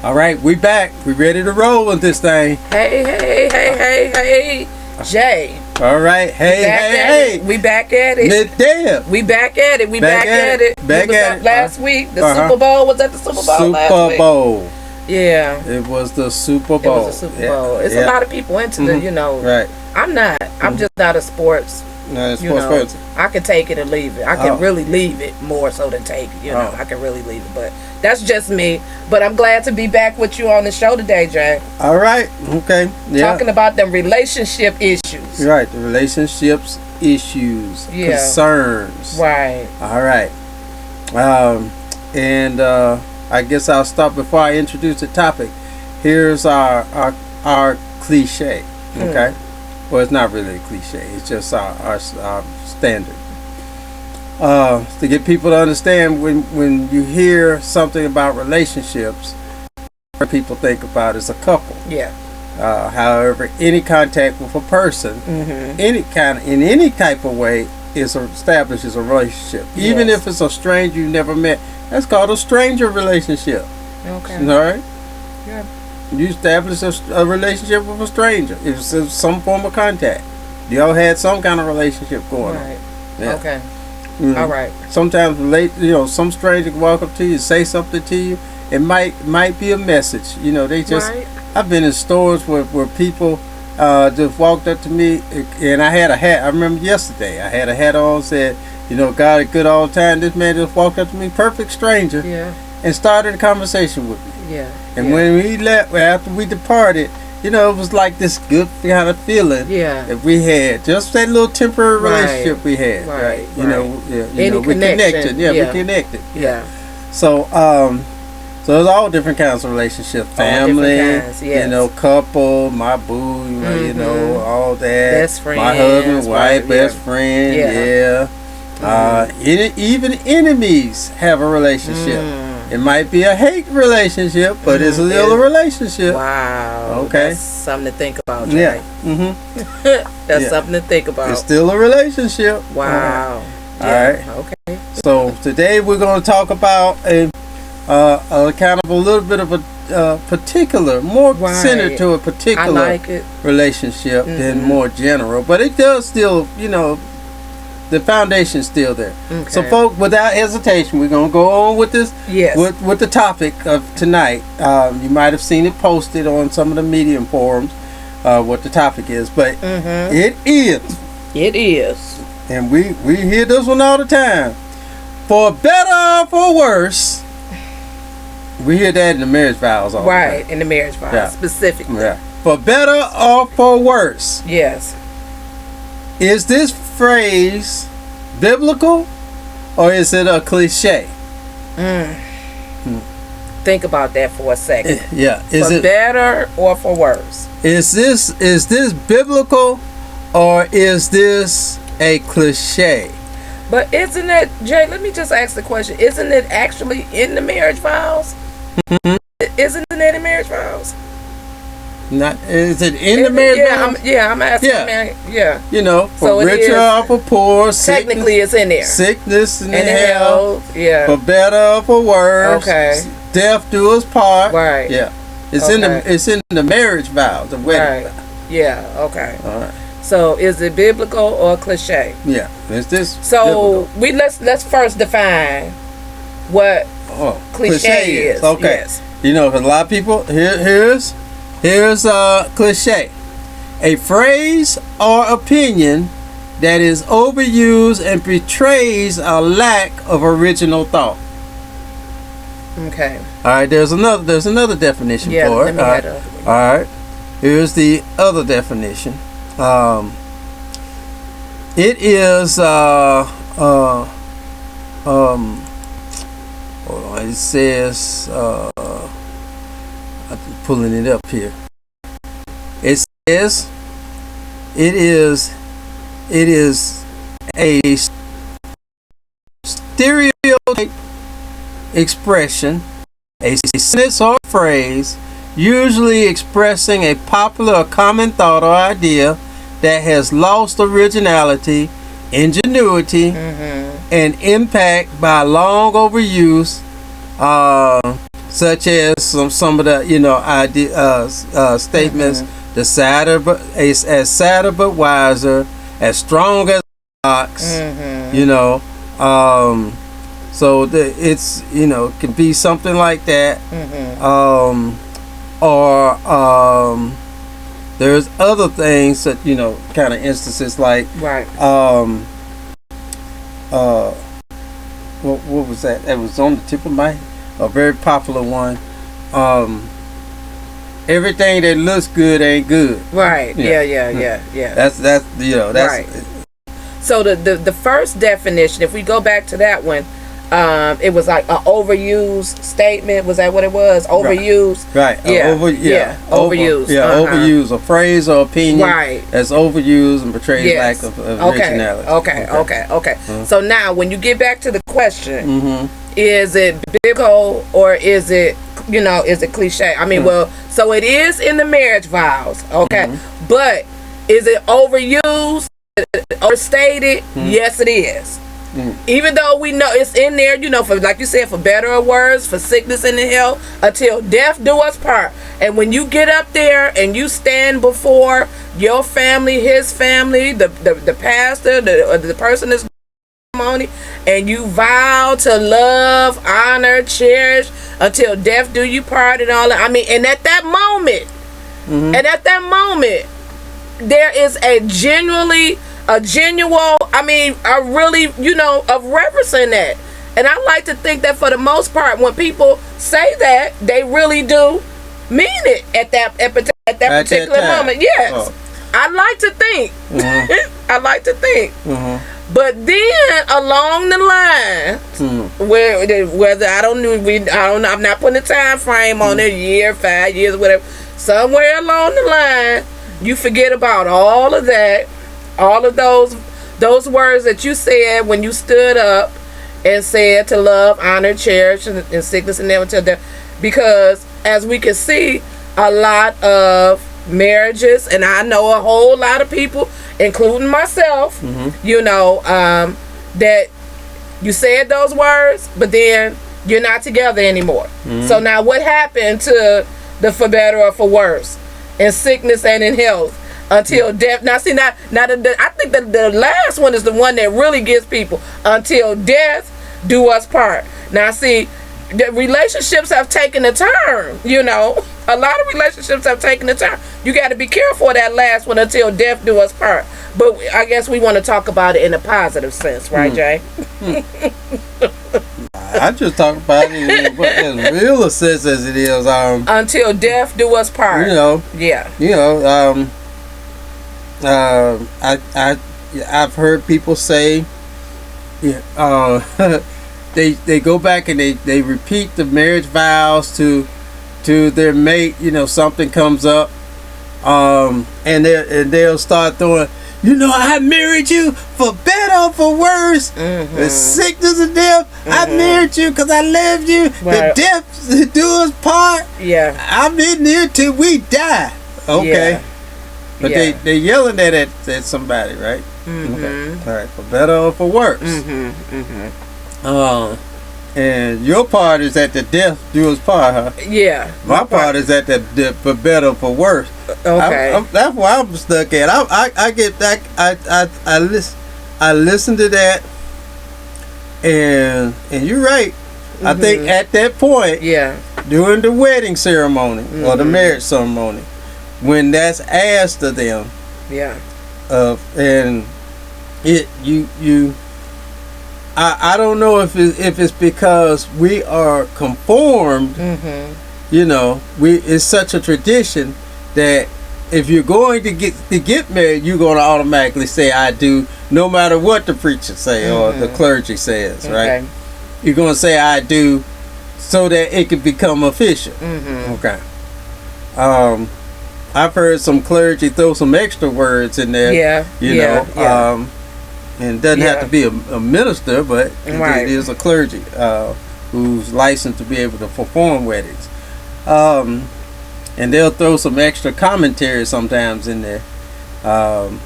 All right, we back. We ready to roll with this thing. Hey, Jay. All right, hey. We back at it. Damn. We back at it. Back at it. Last week, the Super Bowl was at the Super Bowl last week. Super Bowl. Yeah. It was the Super Bowl. It was the Super Bowl. It's a lot of people into the, Right. I'm not. I'm just not a sports. Person. I can take it or leave it. I can really leave it more so than take it. I can really leave it, but that's just me. But I'm glad to be back with you on the show today, Jay. All right. Okay. Yeah. Talking about the relationship issues. Right. The relationships issues, concerns. Right. All right. And I guess I'll start before I introduce the topic. Here's our cliche. Okay. Well, it's not really a cliche. It's just our standard. To get people to understand, when you hear something about relationships, what people think about is a couple. Yeah. However, any contact with a person, in any type of way, establishes a relationship. Even if it's a stranger you never met, that's called a stranger relationship. Okay. All right. Yeah. You establish a relationship with a stranger. It's some form of contact. Y'all had some kind of relationship going on. Yeah. Okay. All right. Sometimes some stranger can walk up to you, say something to you. It might be a message. They just. Right. I've been in stores where people just walked up to me, and I had a hat. I remember yesterday I had a hat on. Said, God is good all the time. This man just walked up to me, perfect stranger. Yeah. And started a conversation with me. Yeah. And when we left, after we departed, it was like this good kind of feeling that we had. Just that little temporary relationship we had. Right. We connected. Yeah, we connected. Yeah. So, so it's all different kinds of relationships. Family, couple, my boo, all that. Best friend. My husband, wife, best friend. Yeah. Even enemies have a relationship. It might be a hate relationship, but it's still a relationship. Wow. Okay. That's something to think about, Jay. Yeah. That's something to think about. It's still a relationship. Wow. All right. Okay. So today we're going to talk about a kind of a little bit of a particular, more centered to a particular relationship than more general, but it does still, the foundation's still there. Okay. So, folks, without hesitation, we're going to go on with this. Yes. With the topic of tonight. You might have seen it posted on some of the Medium forums, what the topic is. But it is. It is. And we hear this one all the time. For better or for worse. We hear that in the marriage vows all the time. Right, in the marriage vows, specifically. Yeah. For better or for worse. Yes. Is this phrase biblical or is it a cliche? Think about that for a second. Yeah. For better or for worse? Is this biblical or is this a cliche? But isn't it, Jay, let me just ask the question. Isn't it actually in the marriage vows? Isn't it in marriage vows? Not is it in the marriage vows? I'm asking. Yeah. For so richer or for poor. Technically, it's in there. Sickness and health. Yeah. For better or for worse. Okay. Death do us part. Right. Yeah. It's in the marriage vows, the wedding vows. Yeah. Okay. All right. So is it biblical or cliche? Yeah. Is this so biblical? Let's first define what cliche is. Okay. Yes. Because a lot of people here's cliche. A phrase or opinion that is overused and betrays a lack of original thought. Okay. All right, there's another definition for it. All right. Here's the other definition. It is hold on, it says I'm pulling it up here. It says it is a stereotype expression, a sentence or phrase, usually expressing a popular or common thought or idea that has lost originality, ingenuity, and impact by long overuse, such as some of the statements. The sadder but as sadder but wiser, as strong as ox. So it's can be something like that. Or there's other things that kind of instances like what was that? That was on the tip of my head. A very popular one. Everything that looks good ain't good. Right. Yeah. That's right. So the first definition, if we go back to that one, it was like an overused statement. Was that what it was? Overused. Right. Overused. Overused. A phrase or opinion. Right. That's overused and portrays lack of originality. Okay. So now, when you get back to the question, is it biblical or is it cliche? I mean, well, so it is in the marriage vows, okay? But is it overused, overstated? Yes, it is. Even though we know it's in there, for, like you said, for better or worse, for sickness and health, until death do us part. And when you get up there and you stand before your family, his family, the pastor, the person that's and you vow to love, honor, cherish until death do you part and all that. I mean, and at that moment, there is a genuine, of reverencing that. And I like to think that for the most part, when people say that, they really do mean it at that particular moment. Yes. Oh. I like to think. I like to think. But then along the line, whether I'm not putting a time frame on it, year, 5 years, whatever. Somewhere along the line, you forget about all of that, all of those words that you said when you stood up and said to love, honor, cherish, and sickness and never till death. Because as we can see, a lot of marriages, and I know a whole lot of people, including myself, that you said those words, but then you're not together anymore. So now what happened to the for better or for worse, in sickness and in health, until death? Now see, I think that the last one is the one that really gets people, until death do us part. Now see, the relationships have taken a turn, a lot of relationships have taken a turn. You got to be careful of that last one, until death do us part. But I guess we want to talk about it in a positive sense, right, Jay? I just talk about it in as real a sense as it is. Until death do us part. I've heard people say, they go back and they repeat the marriage vows to their mate. Something comes up, and they'll start throwing, I married you for better or for worse. The sickness and death, I married you because I loved you. Right. The death do us part. Yeah, I'm in there till we die. Okay. Yeah. But they yelling at somebody, right? Okay. All right, for better or for worse. And your part is at the death do us part, huh? Yeah. My part is at the for better or for worse. Okay. That's where I'm stuck at. I get back. I listen to that, and you're right. I think at that point, during the wedding ceremony or the marriage ceremony, when that's asked of them, and I don't know if it's because we are conformed. It's such a tradition that if you're going to get married, you're going to automatically say I do, no matter what the preacher say or the clergy says, right? You're going to say I do, so that it can become official. Okay. I've heard some clergy throw some extra words in there. Yeah. You know. And it doesn't have to be a minister, but it is a clergy who's licensed to be able to perform weddings. And they'll throw some extra commentary sometimes in there. And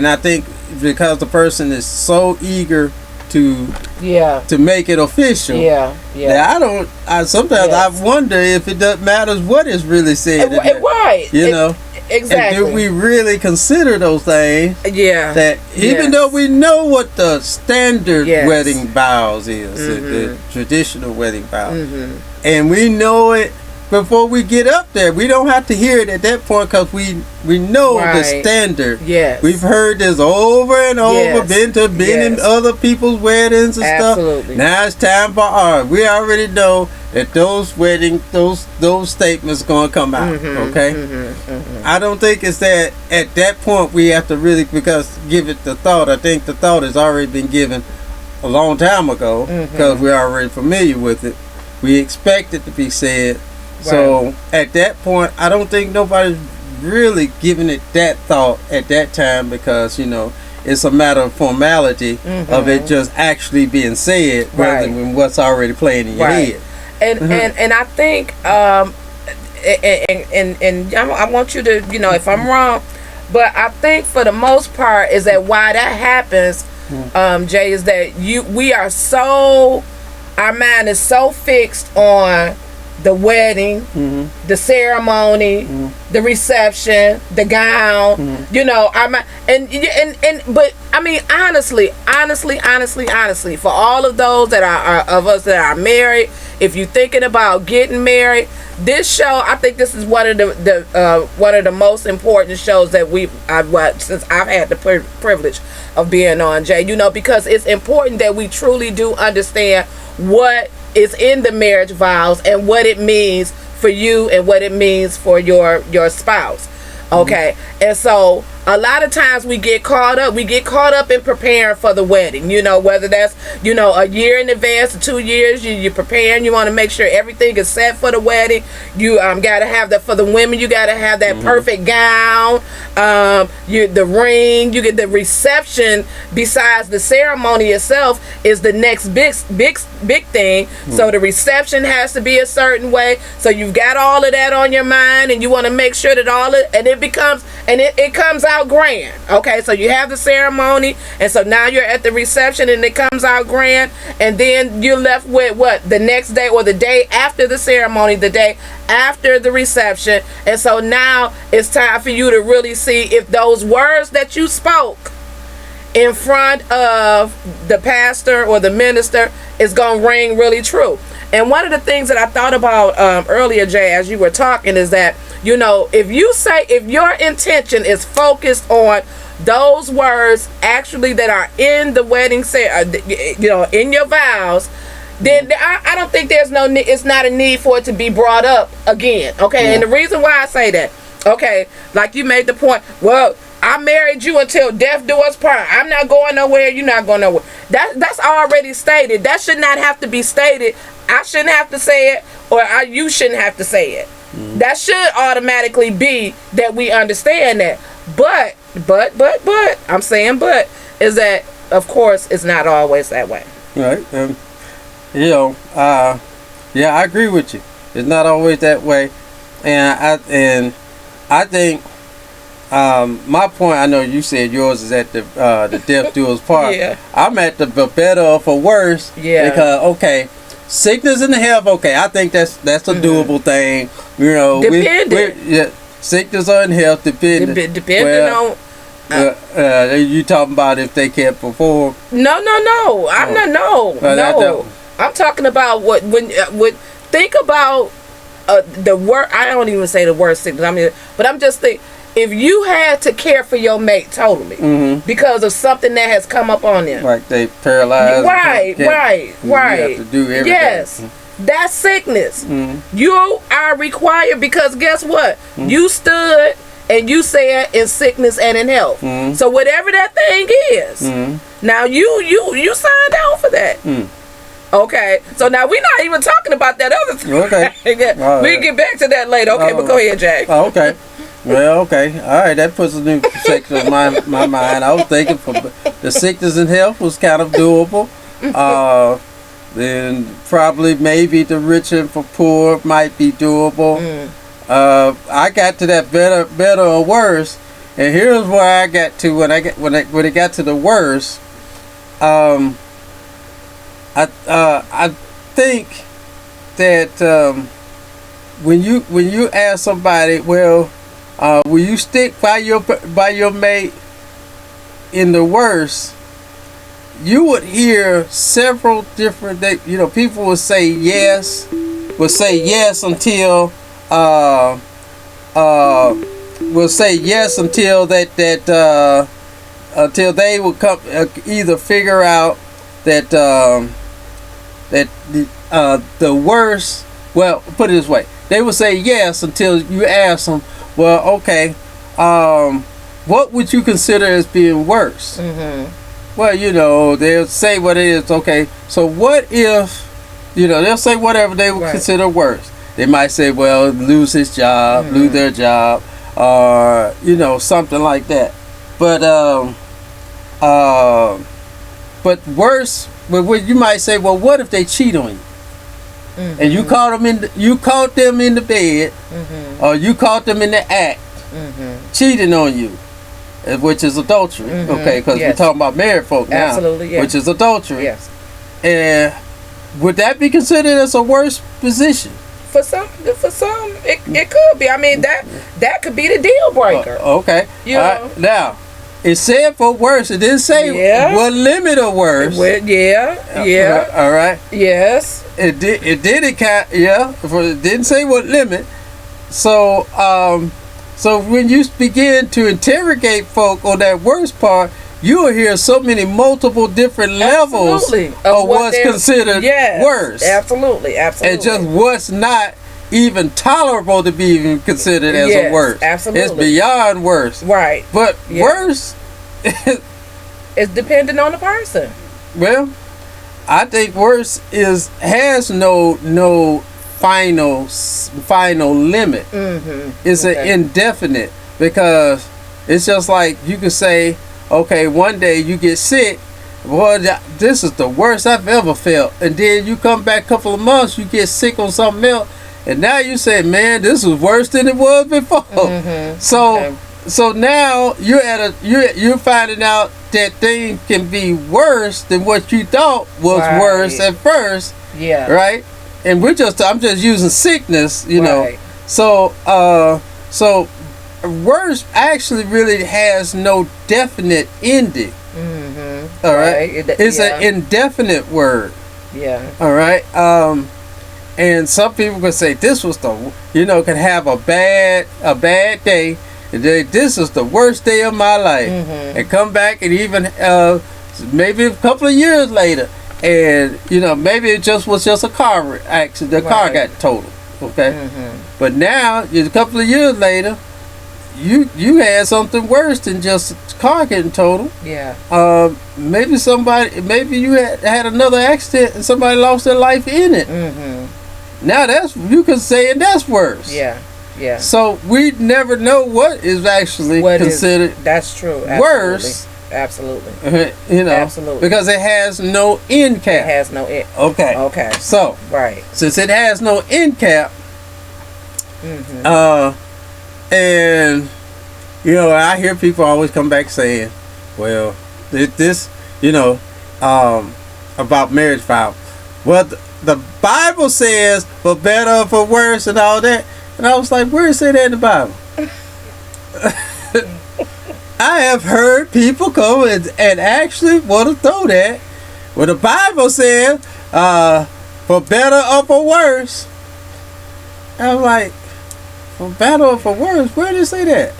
I think because the person is so eager to make it official. That sometimes I wonder if it doesn't matter what is really said. Right. You know. Exactly. And do we really consider those things? Yeah. That even though we know what the standard wedding vows is, the traditional wedding vows, and we know it before we get up there, we don't have to hear it at that point because we know the standard. Yes. We've heard this over and over, been in other people's weddings and stuff. Now it's time for ours. We already know that those statements going to come out. Okay? I don't think it's that at that point we have to really give it the thought. I think the thought has already been given a long time ago because we're already familiar with it. We expect it to be said. So at that point, I don't think nobody's really giving it that thought at that time because, you know, it's a matter of formality of it just actually being said rather than what's already playing in your head. And I think and I want you to, you know, if I'm wrong, but I think for the most part is that why that happens, Jay, is that our mind is so fixed on the wedding, the ceremony, the reception, the gown. You know, but I mean, honestly, for all of those that are of us that are married, if you're thinking about getting married, this show, I think this is one of the most important shows that since I've had the privilege of being on, Jay. You know, because it's important that we truly do understand what is in the marriage vows and what it means for you and what it means for your spouse. Okay. And so a lot of times we get caught up in preparing for the wedding, you know, whether that's, you know, a year in advance or 2 years, you're preparing, you want to make sure everything is set for the wedding. You got to have that for the women. You got to have that perfect gown, the ring, you get the reception. Besides the ceremony itself is the next big thing. So the reception has to be a certain way. So you've got all of that on your mind, and you want to make sure that it comes out grand. Okay, so you have the ceremony, and so now you're at the reception and it comes out grand, and then you're left with what, the next day or the day after the ceremony, the day after the reception. And so now it's time for you to really see if those words that you spoke in front of the pastor or the minister is going to ring really true. And one of the things that I thought about earlier, Jay, as you were talking, is that, you know, if your intention is focused on those words actually that are in the wedding, you know, in your vows, then I don't think it's not a need for it to be brought up again. Okay. And the reason why I say that, okay, like you made the point, well, I married you until death do us part. I'm not going nowhere. You're not going nowhere. That's already stated. That should not have to be stated. I shouldn't have to say it, or you shouldn't have to say it. That should automatically be that we understand that. But I'm saying is that, of course, it's not always that way. Right. You know, I agree with you. It's not always that way, and I think. My point, I know you said yours is at the death do us part. I'm at the better or for worse. Because okay, sickness and health. Okay, I think that's a doable thing. You know, sickness or in health depending on. You talking about if they can't perform? No. I'm not. No. I'm talking about think about the word. I don't even say the word sickness. I mean, but I'm just thinking. If you had to care for your mate totally because of something that has come up on them, like they paralyzed, right. You have to do everything. Yes, that's sickness. You are required because guess what? You stood and you said in sickness and in health. So whatever that thing is, now you signed out for that. Okay, so now we're not even talking about that other thing. Okay. We can get back to that later. Okay, but go ahead, Jack. Okay. Well, okay. All right, that puts a new perspective on my mind. I was thinking for the sickness and health was kind of doable. Then probably maybe the rich and for poor might be doable. I got to that better or worse, and here's where I got to when it got to the worst. I think that when you ask somebody, well, will you stick by your mate in the worst? You would hear several different. People would say yes until will say yes until until they will come either figure out that the worst. Well, put it this way: they will say yes until you ask them. Well, okay, what would you consider as being worse? Well, they'll say what it is. Okay, so what if, they'll say whatever they would consider worse. They might say, well, lose his job, lose their job, or, something like that. But worse, you might say, well, what if they cheat on you? And you caught them in the bed, or you caught them in the act, cheating on you. Which is adultery, okay? Because we're talking about married folk now. Absolutely, yes. Which is adultery. Yes. And would that be considered as a worse position? For some, it could be. I mean, that could be the deal breaker. Okay. Now, it said for worse. It didn't say what limit of worse. All right. Yes. It did. It didn't say what limit. So, So when you begin to interrogate folk on that worst part, you will hear so many multiple different levels of what's considered worse. Absolutely. And just what's not even tolerable to be even considered as a worse. Absolutely. It's beyond worse. Right. But worse it's dependent on the person. Well, I think worse has no final limit. It's an indefinite, because it's just like you can say, okay, one day you get sick, boy, this is the worst I've ever felt, and then you come back a couple of months, you get sick on something else, and now you say, man, this was worse than it was before. So now you're finding out that things can be worse than what you thought was worse at first. Right. And I'm just using sickness, know. So worse actually really has no definite ending. All right. It's an indefinite word. All right. And some people can say this was can have a bad day, and this is the worst day of my life, and come back and even maybe a couple of years later. And maybe it was just a car accident. The car got totaled. Okay, but now a couple of years later, you had something worse than just a car getting totaled. Maybe you had another accident and somebody lost their life in it. Now you can say that's worse. So we never know what is actually considered. That's true. Worse. Absolutely. Absolutely. Because it has no end cap. It has no end. Okay. So, since it has no end cap, and I hear people always come back saying, well, this, about marriage vows. Well, the Bible says for better or for worse and all that. And I was like, where does it say that in the Bible? I have heard people come and actually want to throw that. Well, the Bible says, for better or for worse. I'm like, for better or for worse? Where did it say that?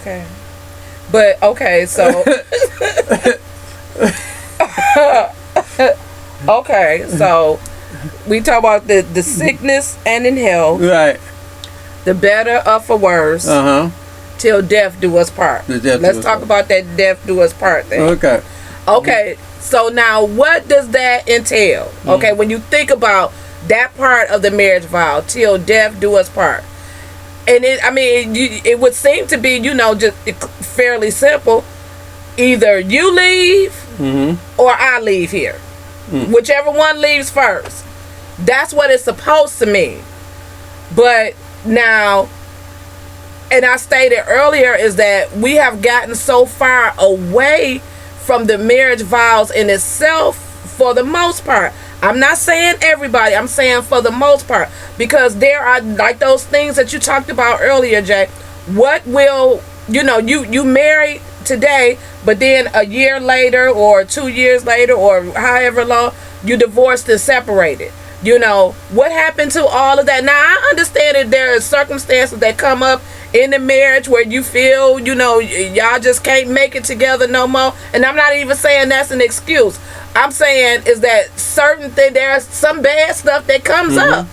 Okay. But, okay, so. Okay, so we talk about the sickness and in health. Right. The better or for worse. Till death do us part. Let's talk about that death do us part thing. Okay. So now, what does that entail? Okay, when you think about that part of the marriage vow, till death do us part, and it would seem to be, just fairly simple. Either you leave, or I leave here, whichever one leaves first. That's what it's supposed to mean. But now, and I stated earlier, is that we have gotten so far away from the marriage vows in itself, for the most part. I'm not saying everybody, I'm saying for the most part, because there are, like those things that you talked about earlier, Jay. What will, you married today, but then a year later or 2 years later or however long, you divorced and separated. What happened to all of that? Now, I understand that there are circumstances that come up in the marriage where you feel, y'all just can't make it together no more. And I'm not even saying that's an excuse. I'm saying is that there's some bad stuff that comes up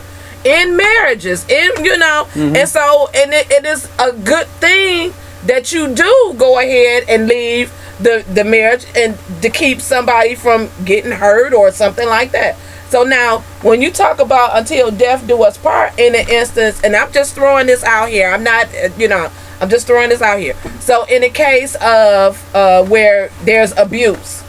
in marriages, and so, and it is a good thing that you do go ahead and leave the marriage and to keep somebody from getting hurt or something like that. So now, when you talk about until death do us part, in an instance, and I'm just throwing this out here, I'm not, I'm just throwing this out here. So in the case of where there's abuse,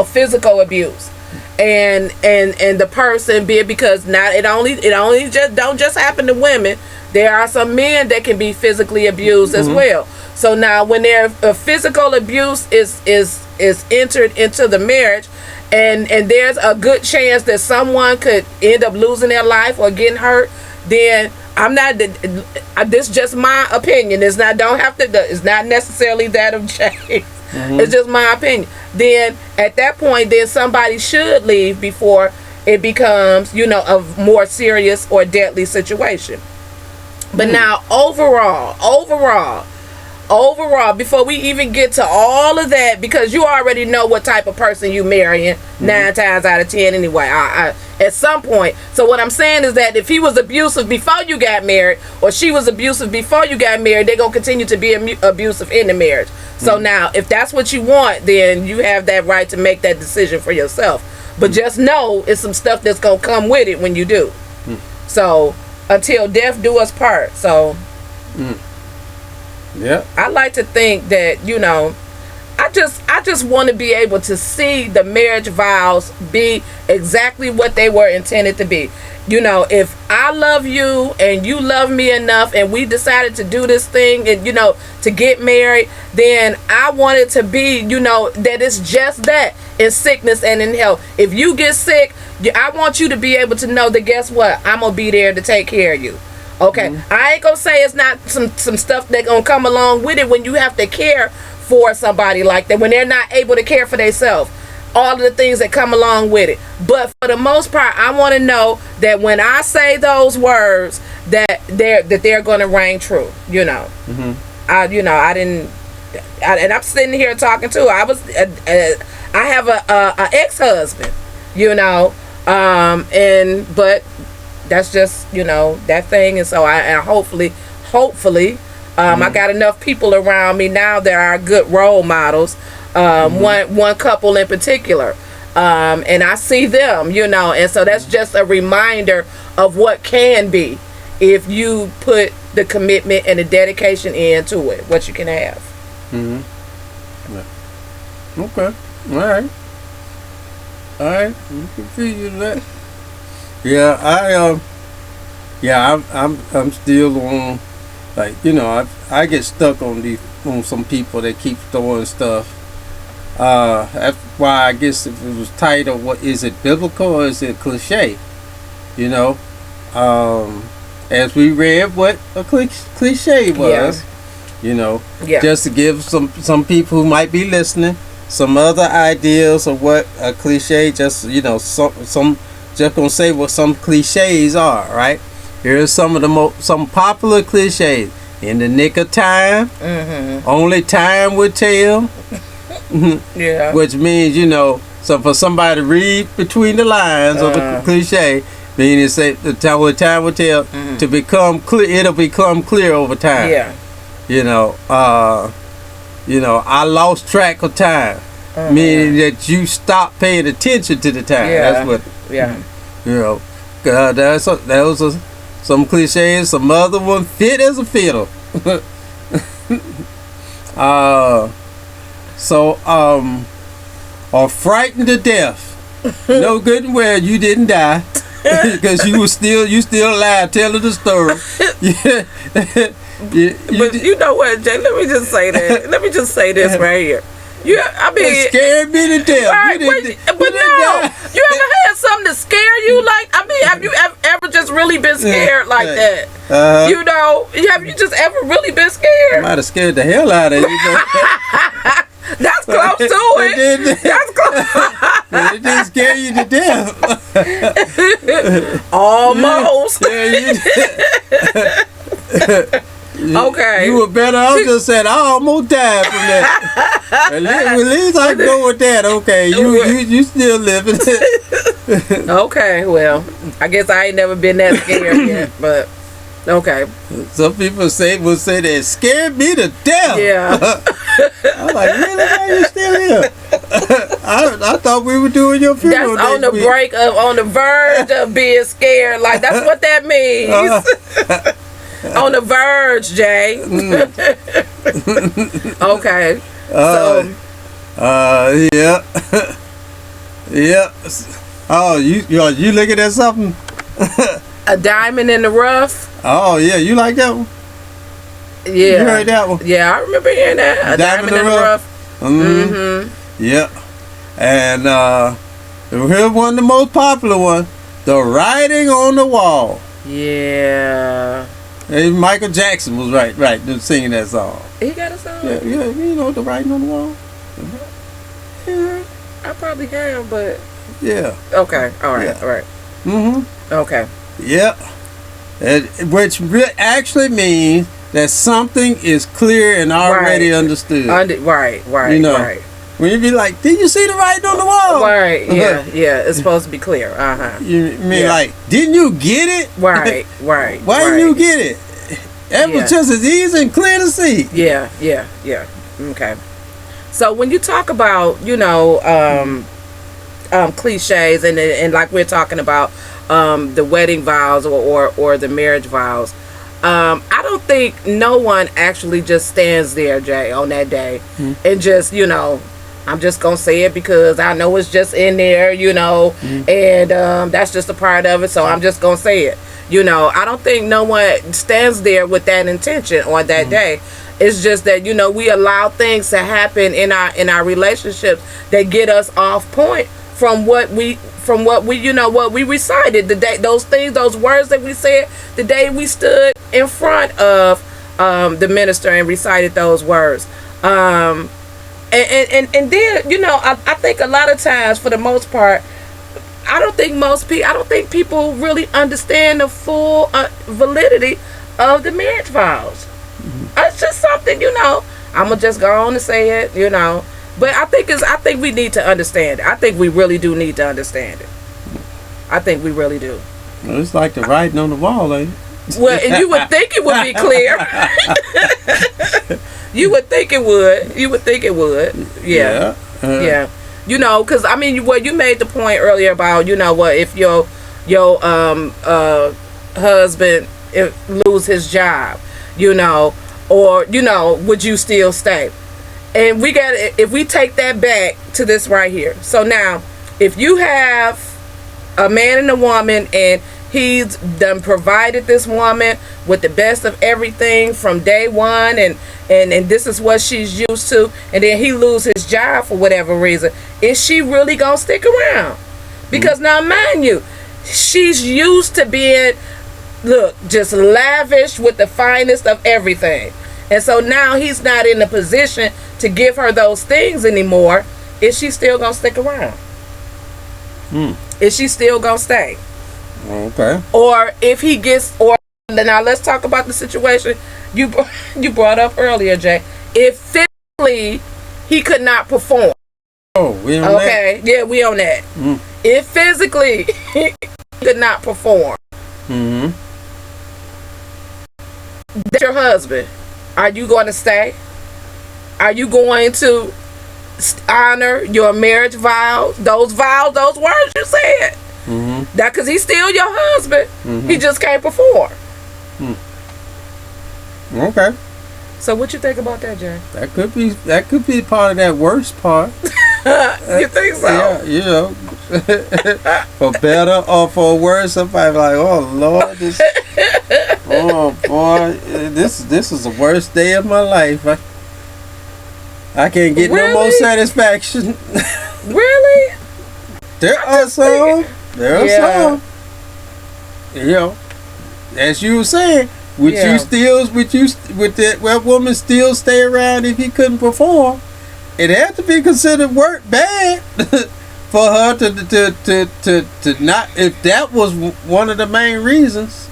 physical abuse, and the person because now it only just don't just happen to women. There are some men that can be physically abused as well. So now, when their physical abuse is entered into the marriage, and there's a good chance that someone could end up losing their life or getting hurt, then I'm not. This is just my opinion. It's not. Don't have to. It's not necessarily that of Jay. It's just my opinion. Then at that point, then somebody should leave before it becomes, a more serious or deadly situation. But now, overall, before we even get to all of that, because you already know what type of person you marrying 9 times out of 10 anyway, at some point. So what I'm saying is that if he was abusive before you got married, or she was abusive before you got married, they're going to continue to be abusive in the marriage. So now, if that's what you want, then you have that right to make that decision for yourself. But just know it's some stuff that's going to come with it when you do. So, until death do us part. So, yeah, I like to think that, I just want to be able to see the marriage vows be exactly what they were intended to be. If I love you and you love me enough and we decided to do this thing and, to get married, then I want it to be, that it's just that, in sickness and in health. If you get sick, I want you to be able to know that, guess what? I'm going to be there to take care of you. Okay, I ain't gonna say it's not some stuff that gonna come along with it when you have to care for somebody like that, when they're not able to care for themselves. All of the things that come along with it. But for the most part, I want to know that when I say those words, that they're gonna ring true. I didn't. And I'm sitting here talking to. I have a ex-husband. But that's just, that thing. And so I hopefully, I got enough people around me now that are good role models. One couple in particular. And I see them, and so that's just a reminder of what can be if you put the commitment and the dedication into it, what you can have. Yeah. Okay. All right. You can figure that. Yeah, I'm still on, like, I get stuck on some people that keep throwing stuff. That's why I guess if it was titled, what is it, biblical or is it cliche? As we read what a cliche was, just to give some people who might be listening some other ideas of what a cliche, just some just gonna say what some cliches are, right? Here's some of the some popular cliches. In the nick of time, only time will tell. Yeah. Which means, so for somebody to read between the lines of the cliche, meaning say the time will tell, to become clear, it'll become clear over time. Yeah. I lost track of time. meaning that you stop paying attention to the time. Yeah. That's what. Yeah. You know, those are some cliches. Some other one fit as a fiddle. Or frightened to death. No good and well you didn't die because you still alive telling the story. But you know what, Jay? Let me just say that. Let me just say this right here. I mean, it scared me to death. Right, but no, you ever had something to scare you? Like, I mean, have you ever just really been scared like that? You know, have you just ever really been scared? I might have scared the hell out of you. That's close to it. That's close. It didn't scare you to death. Almost. Okay. You were better off just said, I almost died from that. At least I can go with that. Okay, you still living. Okay, well, I guess I ain't never been that scared yet, but okay. Some people will say that it scared me to death. Yeah. I'm like, really? Why are you still here? I thought we were doing your funeral. That's on the on the verge of being scared. Like, that's what that means. On the verge, Jay. Okay. Yeah. Yeah. Oh, you looking at something? A diamond in the rough. Oh yeah, you like that one? Yeah. You heard that one? Yeah, I remember hearing that. A diamond in the rough. Mm-hmm. Yeah. And here's one of the most popular ones. The Writing on the Wall. Yeah. Hey, Michael Jackson was right singing that song. He got a song? Yeah, you know The Writing on the Wall? Yeah, I probably have, but... Yeah. Okay, all right. Mm-hmm. Okay. Yep. Which actually means that something is clear and already understood. Right. You know, when you be like, did you see the writing on the wall? Right, yeah. It's supposed to be clear. You mean like, didn't you get it? Right. Why didn't you get it? It was just as easy and clear to see. Yeah. Okay. So when you talk about, cliches and like we're talking about the wedding vows or the marriage vows, I don't think no one actually just stands there, Jay, on that day and just, I'm just gonna say it because I know it's just in there, and that's just a part of it, so I'm just gonna say it. I don't think no one stands there with that intention on that day. It's just that we allow things to happen in our relationships that get us off point from what we what we recited the day, those words that we said the day we stood in front of the minister and recited those words. And then I think a lot of times, for the most part, I don't think people really understand the full validity of the marriage vows. It's just something, I'm gonna just go on and say it, but I think we need to understand it. I think we really do need to understand it. I think we really do. Well, it's like the writing on the wall, ain't it? Well, and you would think it would be clear. You would think it would. Yeah. Yeah. Because you made the point earlier about if your husband lose his job, or would you still stay? And if we take that back to this right here. So now, if you have a man and a woman, and he's done provided this woman with the best of everything from day one, and this is what she's used to, and then he loses his job for whatever reason, is she really gonna stick around? Because now, mind you, she's used to being, just lavish with the finest of everything. And so now he's not in the position to give her those things anymore. Is she still gonna stick around? Is she still gonna stay? Okay. Or if he gets, now let's talk about the situation you brought up earlier, Jay. If physically he could not perform. Oh, we on that? Okay, yeah, we on that. If physically he could not perform, that's your husband. Are you going to stay? Are you going to honor your marriage vows, those words you said. That because he's still your husband. He just can't perform. Okay. So what you think about that, Jay? That could be part of that worst part. You think so? Yeah, you know. For better or for worse, somebody like, oh Lord, oh boy, this is the worst day of my life. I can't get no more satisfaction. Really? There are some. You know, as you were saying, would that woman still stay around if he couldn't perform? It had to be considered work bad for her to not, if that was one of the main reasons.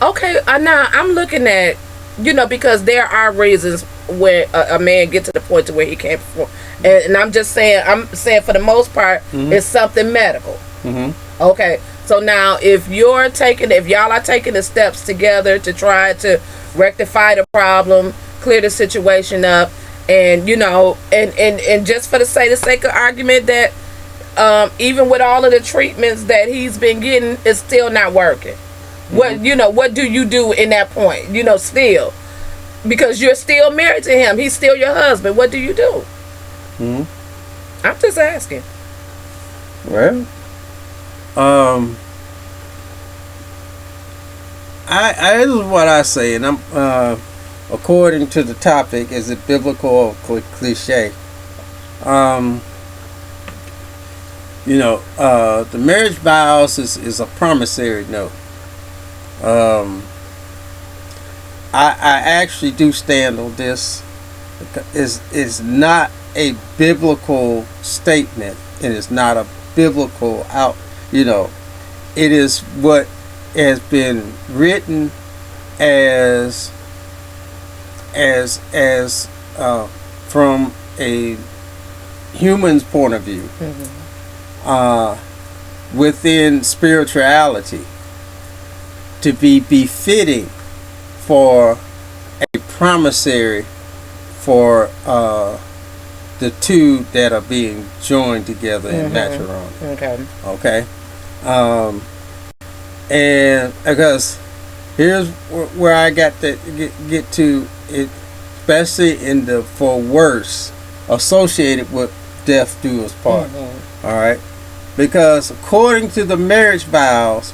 Okay, now I'm looking at, because there are reasons where a man gets to the point to where he can't perform, and I'm saying for the most part, it's something medical. Okay, so now if y'all are taking the steps together to try to rectify the problem, clear the situation up, and and just for the sake of argument that even with all of the treatments that he's been getting, it's still not working. What do you do in that point? Still, because you're still married to him, he's still your husband. What do you do? I'm just asking. Well, I this is what I say, and I'm according to the topic, is it biblical or cliche? The marriage vows is a promissory note. I actually do stand on this. Is not a biblical statement, and it's not a biblical it is what has been written as from a human's point of view, within spirituality, to be befitting for a promissory for the two that are being joined together in matrimony. Okay. And because here's where I got to get to it, especially in the for worse associated with death do us part. All right, because according to the marriage vows,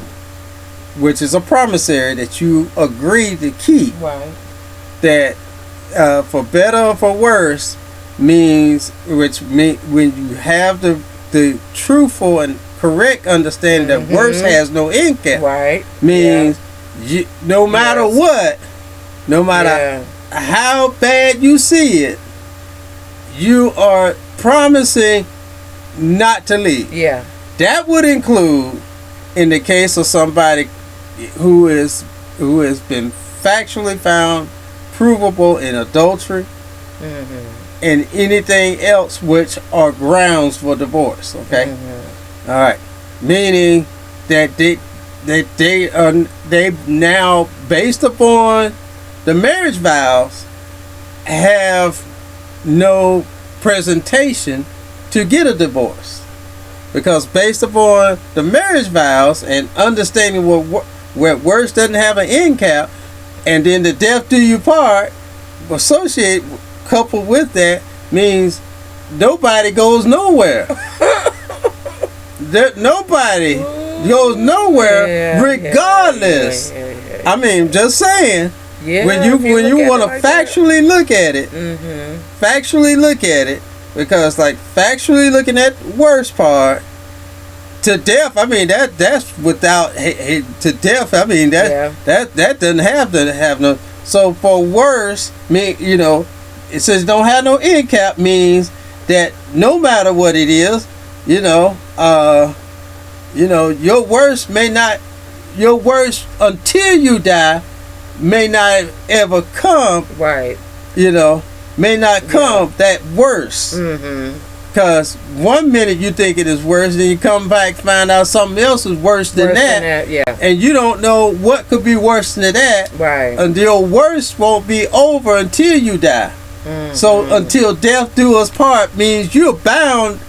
which is a promissory that you agree to keep, that for better or for worse means when you have the truthful and correct understanding that worse has no end cap, means you, no matter what, no matter how bad you see it, you are promising not to leave. That would include, in the case of somebody who has been factually found provable in adultery and anything else which are grounds for divorce. Okay. All right, meaning that they now, based upon the marriage vows, have no presentation to get a divorce, because based upon the marriage vows and understanding where worse doesn't have an end cap, and then the death do you part associated coupled with that means nobody goes nowhere. Nobody goes nowhere, regardless. I mean, just saying. When you want to factually look at it, because like factually looking at the worst part to death. I mean that's without to death. I mean that doesn't have to have no. So for worse, it says don't have no end cap means that no matter what it is, your worst until you die may not ever come. May not come that worse. Because one minute you think it is worse, then you come back find out something else is worse than that. And you don't know what could be worse than that. And your worst won't be over until you die. So until death do us part means you're bound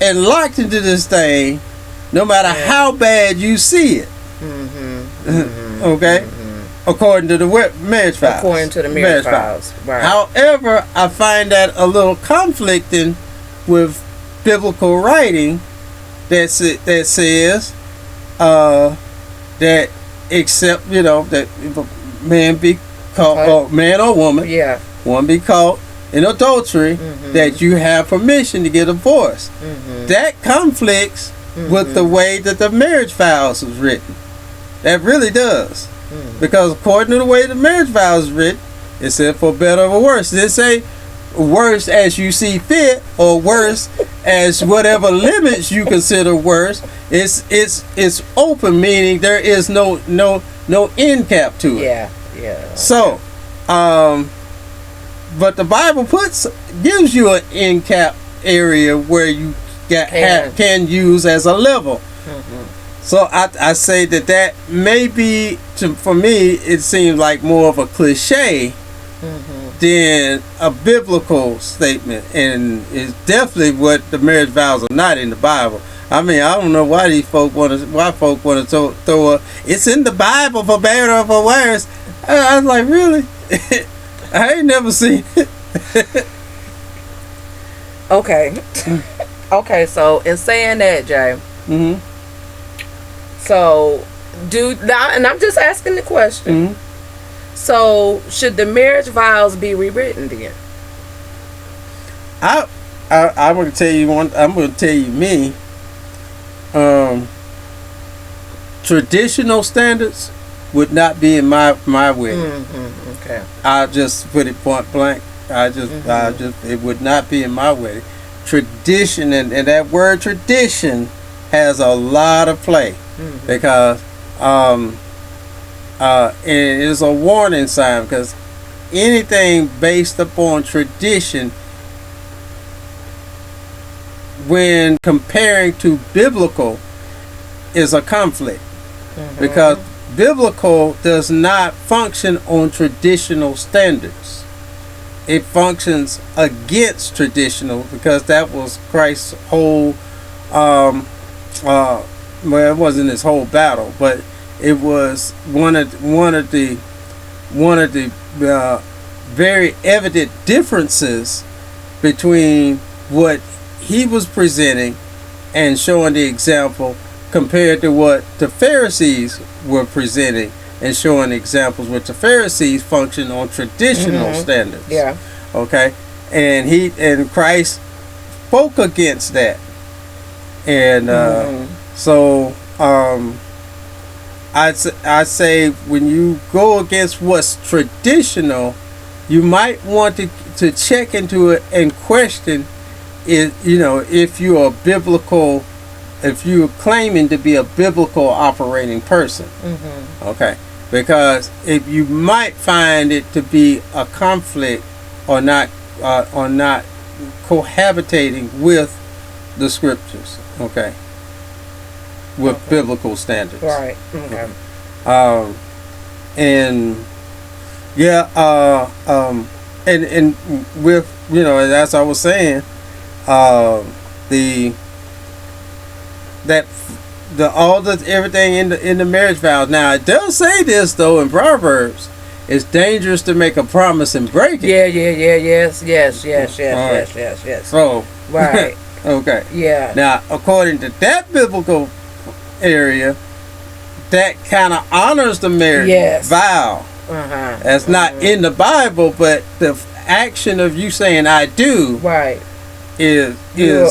and locked into this thing, no matter how bad you see it. Okay, according to the marriage vows. According to the marriage vows. Right. However, I find that a little conflicting with biblical writing that says that except that if a man be caught, or man or woman, one be caught in adultery, that you have permission to get a divorce. That conflicts with the way that the marriage vows is written. That really does. Because according to the way the marriage vows is written, it said for better or worse. It didn't say worse as you see fit, or worse as whatever limits you consider worse. It's open, meaning there is no end cap to it. Yeah. So, but the Bible gives you an end cap area where you can use as a level. So I say that may be, for me, it seems like more of a cliche than a biblical statement, and it's definitely what the marriage vows are not in the Bible. I mean, I don't know why folk want to throw a, it's in the Bible for better or for worse. I was like, really? I ain't never seen it. Okay, so in saying that, Jay, so and I'm just asking the question. So should the marriage vows be rewritten then? I'm going to tell you one. I'm going to tell you me. Traditional standards would not be in my wedding. Okay. I'll just put it point blank. It would not be in my wedding. Tradition, and that word tradition has a lot of play, because it is a warning sign, because anything based upon tradition, when comparing to biblical, is a conflict, because biblical does not function on traditional standards. It functions against traditional, because that was Christ's whole well, it wasn't his whole battle, but it was one of the very evident differences between what he was presenting and showing the example, compared to what the Pharisees were presenting and showing examples, which the Pharisees function on traditional standards. Yeah. Okay. And Christ spoke against that. And so I say when you go against what's traditional, you might want to check into it and question it, if you're a biblical, if you're claiming to be a biblical operating person. Okay. Because if you might find it to be a conflict, or not cohabitating with the scriptures. Okay. With biblical standards. Right. Okay. And with, as I was saying, everything in the marriage vows. Now it does say this though in Proverbs. It's dangerous to make a promise and break it. Yes. So right. Okay. Yeah. Now, according to that biblical area, that kind of honors the marriage vow. That's not in the Bible, but the action of you saying "I do" is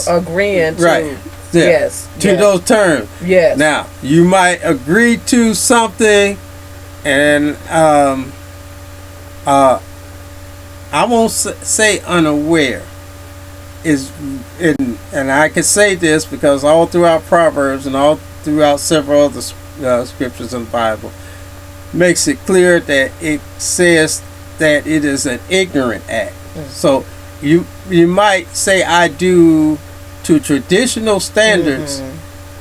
agreeing to. Right. Yes. To those terms. Yes. Now, you might agree to something, and I won't say unaware. And I can say this because all throughout Proverbs and all throughout several other scriptures in the Bible makes it clear that it says that it is an ignorant act. So you might say "I do" to traditional standards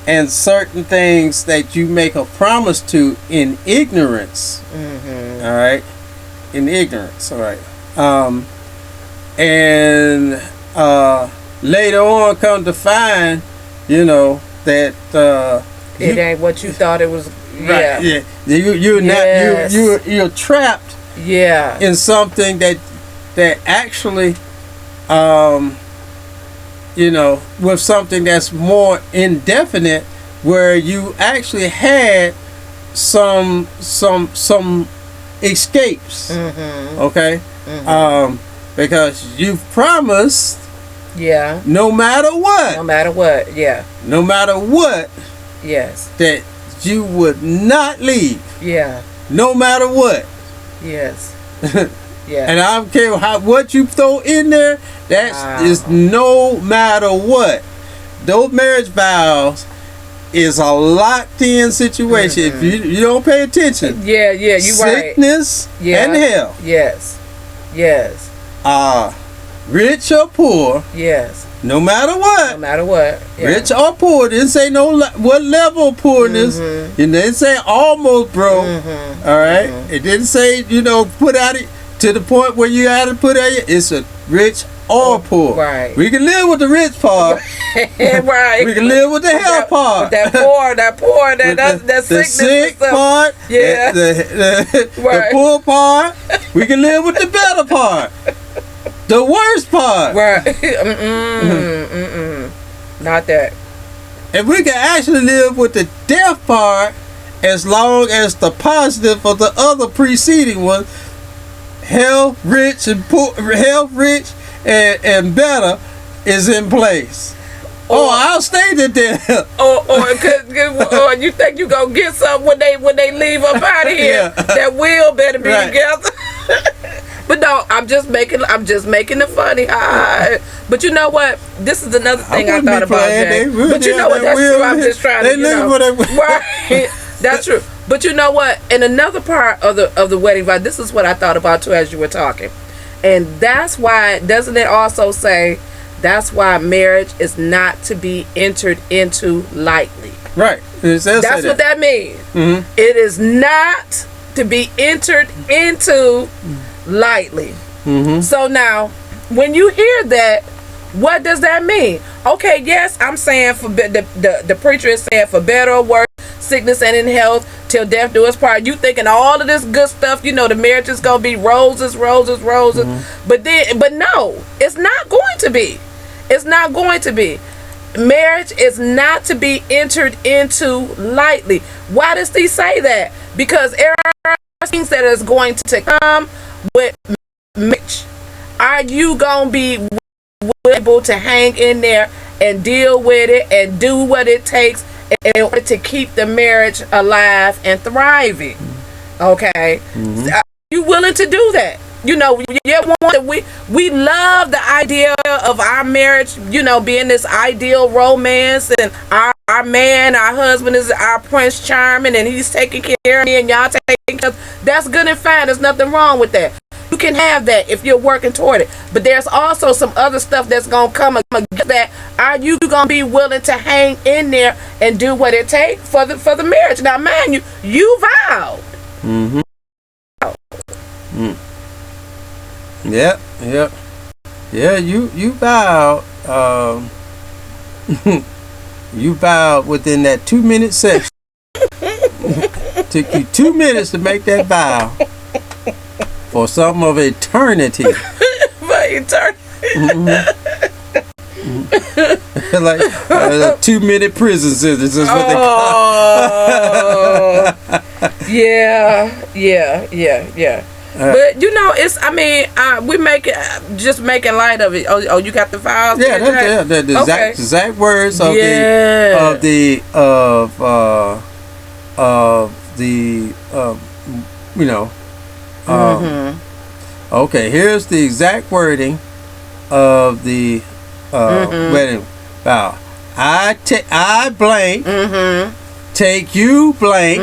and certain things that you make a promise to in ignorance. All right, in ignorance. All right. and later on come to find, that it ain't what you thought it was. Yeah, right, yeah. You're yes. not you're trapped. Yeah, in something that actually, with something that's more indefinite, where you actually had some escapes. Mm-hmm. Okay, because you've promised. Yeah. No matter what. No matter what. Yeah. No matter what. Yes. That you would not leave. Yeah. No matter what. Yes. Yeah. And I don't care what you throw in there. That is no matter what. Those marriage vows is a locked in situation. Mm-hmm. If you don't pay attention. Yeah, you right. Sickness and health. Yes. Yes. Rich or poor. Yes. No matter what. No matter what. Yeah. Rich or poor. Didn't say what level of poorness. Mm-hmm. It didn't say almost broke. Mm-hmm. All right. Mm-hmm. It didn't say put out it to the point where you had to put out it. It's a rich or poor. Right. We can live with the rich part. Right. We can live with the health part. That poor, that sickness. The sick part. Yeah. The poor part. We can live with the better part. The worst part. Right. Not that. And we can actually live with the death part as long as the positive of the other preceding one, health, rich, and poor, health, rich, and better, is in place. I'll stay to death. Or you think you gonna get something when they leave up out of here? Yeah. That will better be together. But no, I'm just making it funny. But you know what? This is another thing I thought about. But you know what? That's true. I'm just trying to. Right. That's true. But you know what? In another part of the wedding vow, this is what I thought about too as you were talking, and that's why doesn't it also say that's why marriage is not to be entered into lightly? Right. That's what that means. Mm-hmm. It is not to be entered into lightly. Mm-hmm. So now, when you hear that, what does that mean? Okay, yes, I'm saying for the preacher is saying for better or worse, sickness and in health, till death do us part. You thinking all of this good stuff, the marriage is gonna be roses. Mm-hmm. But no, it's not going to be. It's not going to be. Marriage is not to be entered into lightly. Why does he say that? Because there are things that is going to come with marriage. Are you gonna be able to hang in there and deal with it and do what it takes in order to keep the marriage alive and thriving? Okay. Mm-hmm. Are you willing to do that? We love the idea of our marriage, being this ideal romance, and our man, our husband is our Prince Charming, and he's taking care of me, and y'all taking care of. That's good and fine. There's nothing wrong with that. You can have that if you're working toward it. But there's also some other stuff that's gonna come against that. Are you gonna be willing to hang in there and do what it takes for the marriage? Now, mind you vowed. Mm-hmm. Yep. Yeah, you vowed. You vowed within that 2-minute section. Took you 2 minutes to make that vow for something of eternity. For eternity. Mm-hmm. Like a 2-minute prison sentence is what they call it. Yeah. But we just making light of it. Oh, you got the files? Yeah, the exact words of Okay, here's the exact wording of the wedding vow. I blank take you blank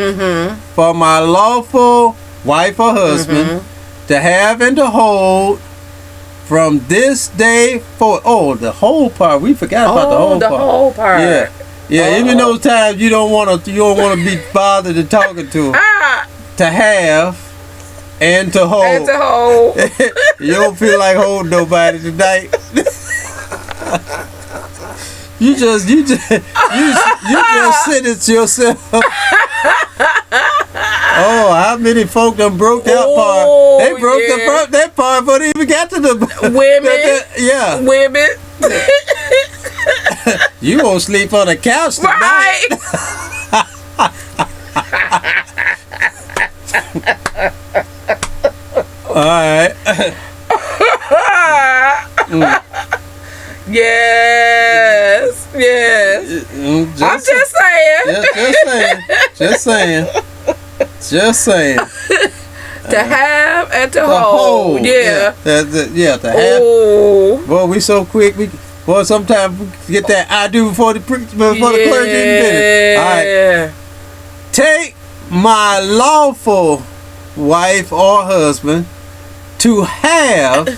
for my lawful wife or husband to have and to hold from this day forward. Oh, the whole part. We forgot about the whole part. The whole part. Yeah. Even those times you don't want to be bothered to talking to them. To have and to hold. And to hold. You don't feel like holding nobody tonight. You just sentenced yourself. Oh, how many folk done broke that part? They broke that part before they even got to the women. Yeah, women. You won't sleep on the couch tonight. Right. All right. Yes. I'm just saying. To have and to hold. Yeah. To have. Boy, we so quick. Boy, sometimes we get that I do before the clergy even finish. All right. Take my lawful wife or husband to have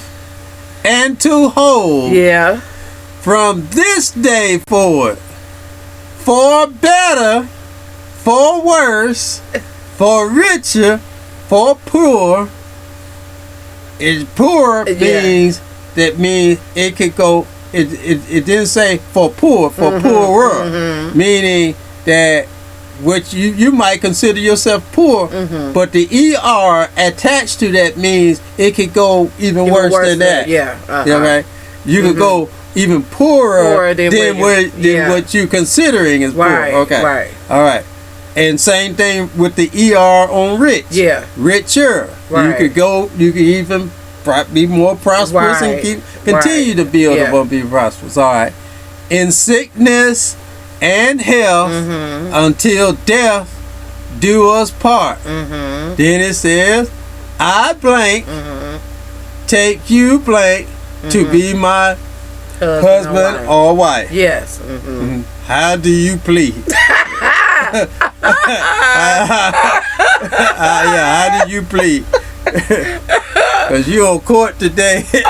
and to hold. Yeah. From this day forward, for better, for worse, for richer, for poor. Poor means it could go. It didn't say for poor, poorer, meaning that what you might consider yourself poor, but the ER attached to that means it could go even worse than that. Yeah. Okay. You could go even poorer than what you're considering is poor. Okay. Right. All right. And same thing with the ER on rich. Yeah. Richer. Right. You could even be more prosperous and continue to build upon being prosperous. All right. In sickness and health until death do us part. Then it says, I blank take you blank to be my husband or wife. Yes. How do you plead? How do you plead? Because you on court today. That's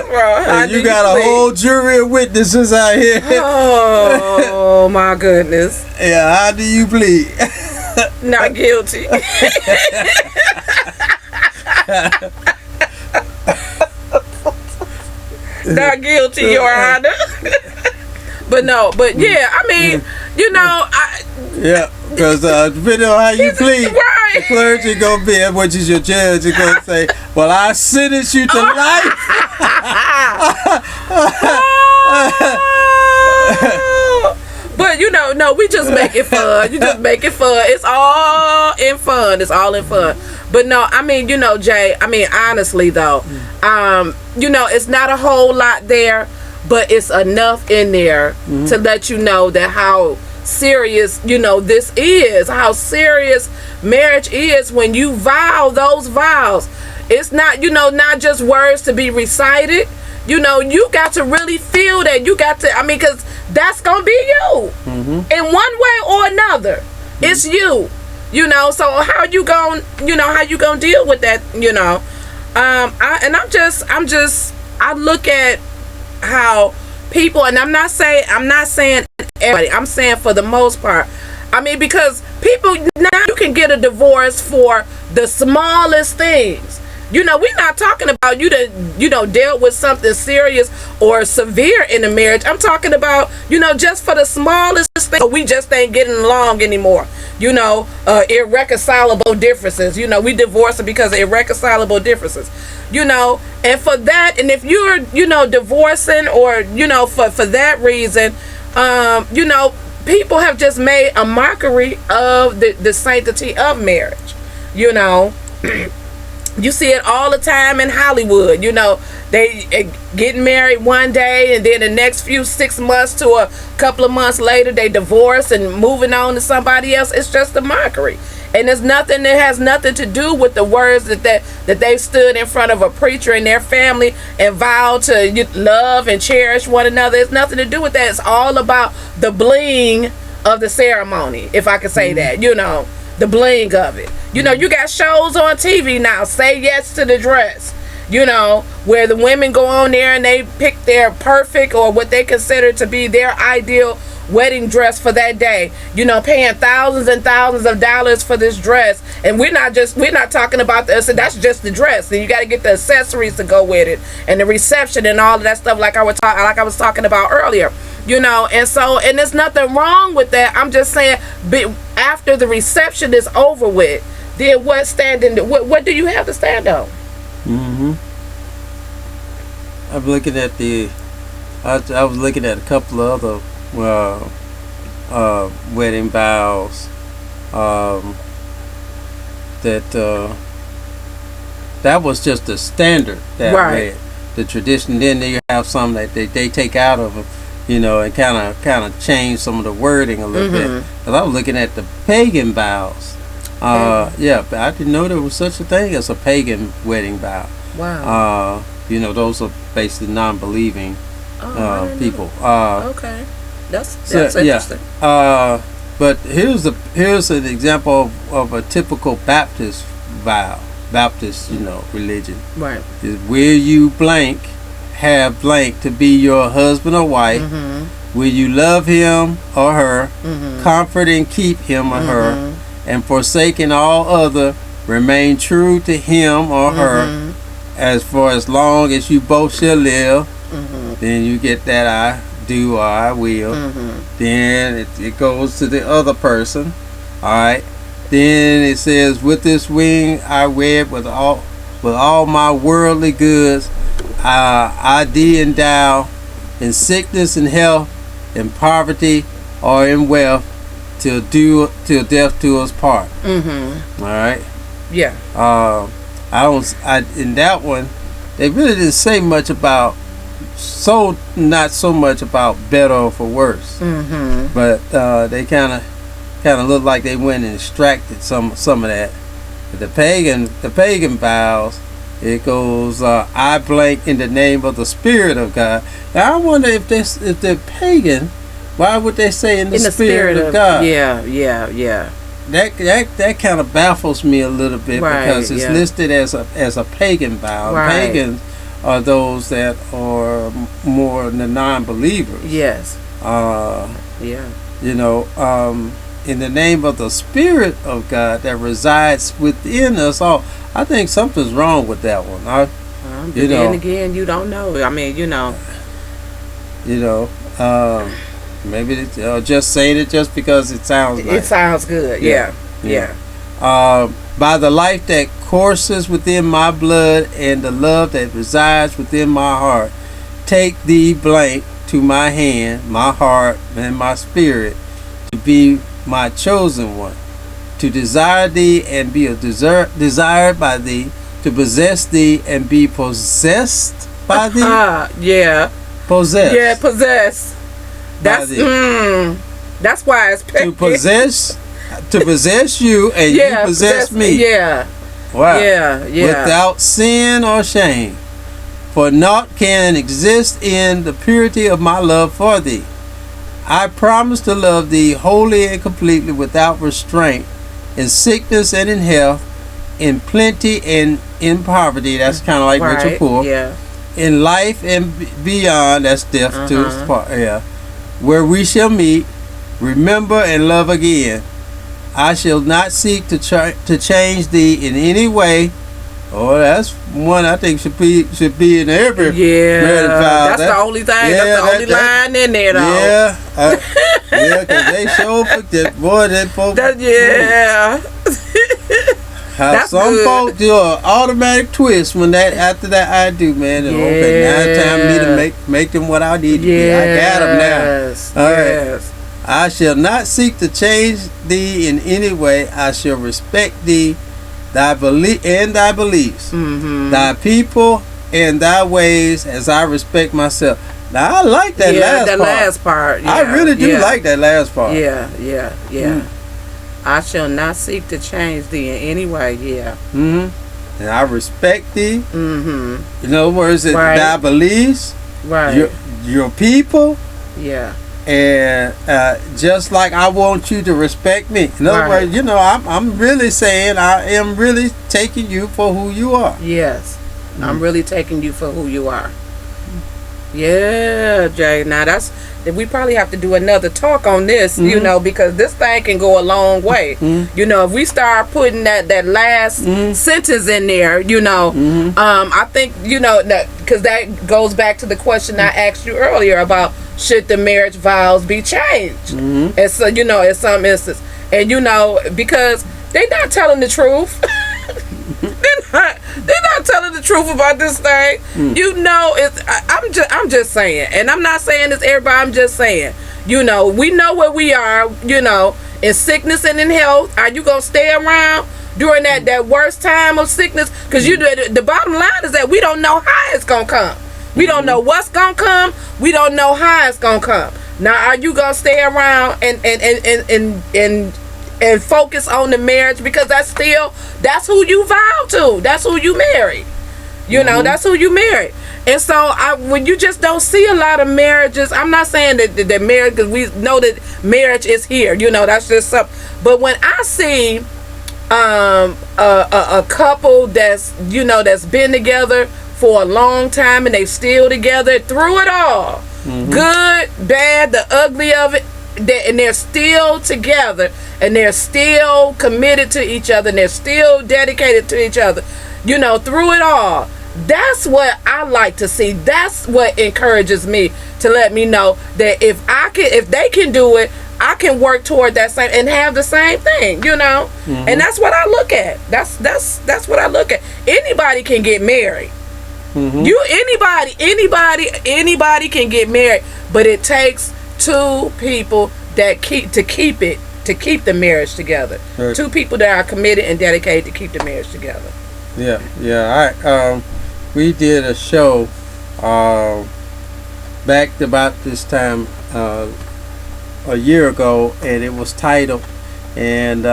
right. And you got a whole jury of witnesses out here. Oh my goodness. Yeah, how do you plead? Not guilty. Not guilty, Your Honor. But yeah, I mean, yeah, because depending on how you plead, the clergy gonna be, which is your judge, is gonna say, well, I sentence you to life. But no, we just make it fun. You just make it fun. It's all in fun. But no, I mean, Jay, I mean, honestly though, it's not a whole lot there, but it's enough in there to let you know that how serious, this is, how serious marriage is when you vow those vows. It's not, not just words to be recited. You got to really feel that. You got to, because that's going to be you. In one way or another. It's you. So how you going to deal with that, I look at how people, and I'm not saying everybody, I'm saying for the most part. I mean, because people, now you can get a divorce for the smallest things. We're not talking about you to, dealt with something serious or severe in a marriage. I'm talking about, just for the smallest thing. We just ain't getting along anymore. Irreconcilable differences. We divorced because of irreconcilable differences. And for that, and if you're, divorcing or, for that reason, people have just made a mockery of the sanctity of marriage. You see it all the time in Hollywood. They getting married one day and then the next 6 months to a couple of months later they divorce and moving on to somebody else. It's just a mockery. And it has nothing to do with the words that they stood in front of a preacher and their family and vowed to love and cherish one another. It's nothing to do with that. It's all about the bling of the ceremony, if I could say that, the bling of it. You got shows on TV now, Say Yes to the Dress. You know, where the women go on there and they pick their perfect or what they consider to be their ideal wedding dress for that day. You know, paying thousands and thousands of dollars for this dress. And we're not talking about this. So that's just the dress. Then you got to get the accessories to go with it and the reception and all of that stuff like I was talking about earlier. You know, and there's nothing wrong with that. I'm just saying, after the reception is over with, then what do you have to stand on? Mm-hmm. I'm looking at I was looking at a couple of other wedding vows that was just the standard that right. the tradition. Then you have some that they take out of them, you know, and kind of change some of the wording a little bit. Because I was looking at the pagan vows. Yeah, but I didn't know there was such a thing as a pagan wedding vow. Wow. You know, those are basically non-believing people. Okay, that's interesting. Yeah. But here's an example of a typical Baptist vow. Baptist, you know, religion. Right. Is will you blank have blank to be your husband or wife? Will you love him or her, comfort and keep him or her, and forsaking all other, remain true to him or her, as for as long as you both shall live? Then you get that I do or I will. Then it goes to the other person. All right. Then it says, with this ring I wed with all my worldly goods, I thee endow in sickness and health, in poverty or in wealth, till death do us part. All right. Yeah. In that one, they really didn't say much about. Not so much about better or for worse, but they kind of look like they went and extracted some of that. But the pagan vows, it goes, I blank in the name of the Spirit of God. Now I wonder if they're pagan, why would they say in the Spirit of God? Yeah. That kind of baffles me a little bit, right, because it's listed as a pagan vow. Right. Pagans are those that are more the non-believers. Yes. Yeah. You know, in the name of the Spirit of God that resides within us all. I think something's wrong with that one. Then again, you don't know. I mean, you know. Maybe just saying it just because it sounds nice. It sounds good. Yeah. By the life that courses within my blood and the love that resides within my heart, take thee blank to my hand, my heart, and my spirit, to be my chosen one, to desire thee and be desired by thee, to possess thee and be possessed by thee. Yeah. Possessed. Yeah, possessed. That's why it's to possess you and you possess me. Yeah. Wow. Yeah. Without sin or shame. For naught can exist in the purity of my love for thee. I promise to love thee wholly and completely without restraint, in sickness and in health, in plenty and in poverty. That's kind of like rich or poor. Yeah. In life and beyond. That's death to us part. Yeah. Where we shall meet, remember and love again. I shall not seek to change thee in any way. Oh, that's one I think should be in every marriage vow. That's the only thing. That's the only line in there, though. Yeah, because they show that boy, that folk. Some folk do an automatic twist when after that I do, man. Okay, now it's time for me to make them what I need to be. I got them now. All right. I shall not seek to change thee in any way. I shall respect thee, thy beliefs, thy people, and thy ways, as I respect myself. Now I like that last part. I really do like that last part. Yeah. I shall not seek to change thee in any way. Yeah. And I respect thee. In other words, thy beliefs, your people. Yeah. And just like I want you to respect me. In other words, I'm really saying I am really taking you for who you are. Yes. I'm really taking you for who you are. Yeah, Jay. Now we probably have to do another talk on this, you know, because this thing can go a long way. You know, if we start putting that last sentence in there, you know, I think, you know, because that goes back to the question I asked you earlier about should the marriage vows be changed? And so, you know, in some instance, and you know, because they're not telling the truth. They're not telling the truth about this thing. You know, I'm just saying, and I'm not saying this everybody. I'm just saying, you know, we know where we are. You know, in sickness and in health. Are you gonna stay around during that worst time of sickness? Because the bottom line is that we don't know how it's gonna come. We don't know what's gonna come. We don't know how it's gonna come. Now, are you gonna stay around and focus on the marriage, because that's who you vow to, that's who you marry, you know, that's who you marry. And so when you just don't see a lot of marriages, I'm not saying that marriage, because we know that marriage is here, you know, that's just something. But when I see a couple that's, you know, that's been together for a long time and they still together through it all, good, bad, the ugly of it, and they're still together, and they're still committed to each other, and they're still dedicated to each other, you know, through it all. That's what I like to see. That's what encourages me, to let me know that if they can do it, I can work toward that same and have the same thing, you know. And that's what I look at. That's what I look at. Anybody can get married. Anybody can get married, but it takes two people that keep the marriage together. Right. Two people that are committed and dedicated to keep the marriage together. Yeah. We did a show back about this time a year ago, and it was titled, and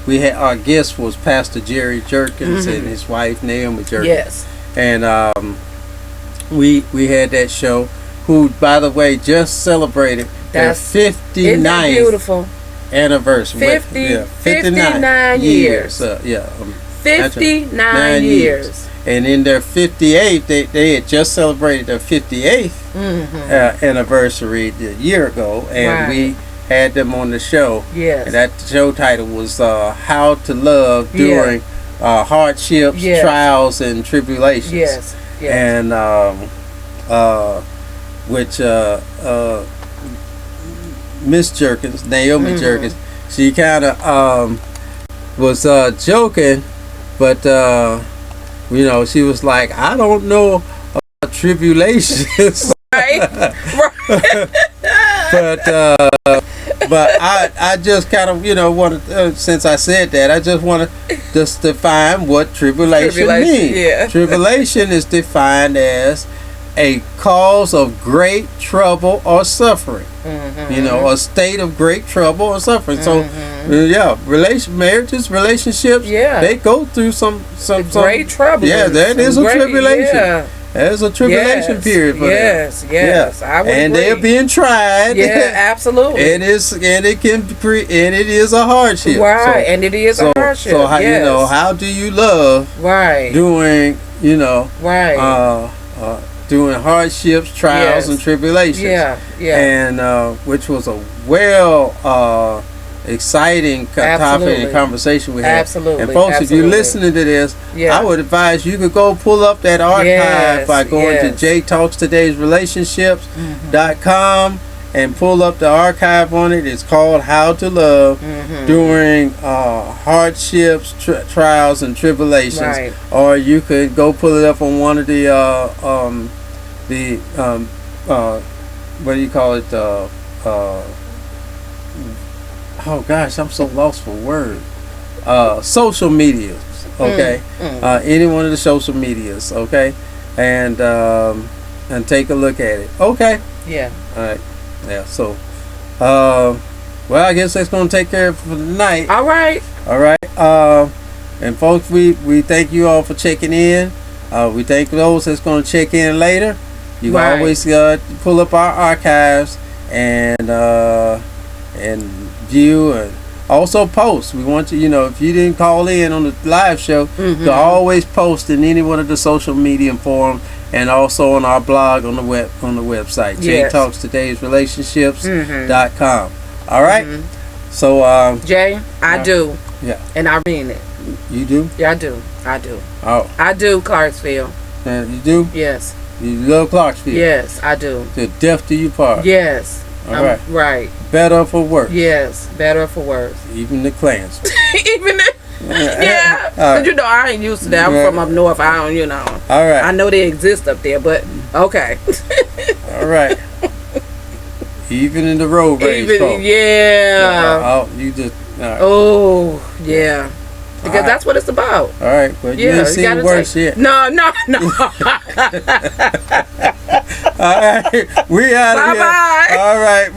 we had, our guest was Pastor Jerry Jerkins and his wife Naomi Jerkins. Yes. And we had that show, who, by the way, just celebrated their 59th beautiful anniversary. 59 years. 59 years. And in their 58th, they had just celebrated their 58th anniversary a year ago, and we had them on the show. Yes. And that show title was How to Love During Hardships, Trials, and Tribulations. Yes. And which Miss Jerkins, Naomi Jerkins, she kind of was joking, but you know, she was like, I don't know about tribulations. Right. But I just kind of, you know, want to, since I said that, I just want to just define what tribulation means. Yeah. Tribulation is defined as a cause of great trouble or suffering. You know, a state of great trouble or suffering. So, marriages, relationships, they go through some great trouble. Yeah, that is a tribulation. Yeah. There's a tribulation period for them. Yes, I would agree. They're being tried. Yeah, absolutely. And it is a hardship. Right, and it is a hardship. So how you know, how do you love doing, you know, doing hardships, trials, and tribulations? And which was a exciting topic and conversation we had. Absolutely. And folks, if you're listening to this, I would advise you could go pull up that archive by going to jtalkstoday'srelationships.com and pull up the archive on it. It's called How to Love During Hardships, Trials, and Tribulations. Right. Or you could go pull it up on one of the what do you call it? Oh gosh, I'm so lost for words. Social medias, okay? Any one of the social medias, okay? And take a look at it, okay? Yeah. All right. Yeah. So, well, I guess that's gonna take care of it for tonight. All right. All right. And folks, we thank you all for checking in. We thank those that's gonna check in later. You can always pull up our archives and view and Also post. We want you, if you didn't call in on the live show, you can always post in any one of the social media forums, and also on our blog on the website. Jay Talks Today's Relationships.com. All right. So Jay, I do. Yeah. And I mean it. You do? Yeah, I do. I do. Oh. I do, Clarksville. You do? Yes. You love Clarksville? Yes, I do. To death do you part? Yes. All right. Right. Better for worse? Yes. Better for worse. Even the clans. Even the... Yeah. Because, I ain't used to that. I'm from up north. I don't, All right. I know they exist up there, but okay. All right. Even in the road rage. Yeah. Oh, you just... All right. Oh, yeah. Because that's what it's about. All right, but you ain't seen worse yet. No. All right, we out of here. Bye-bye. All right.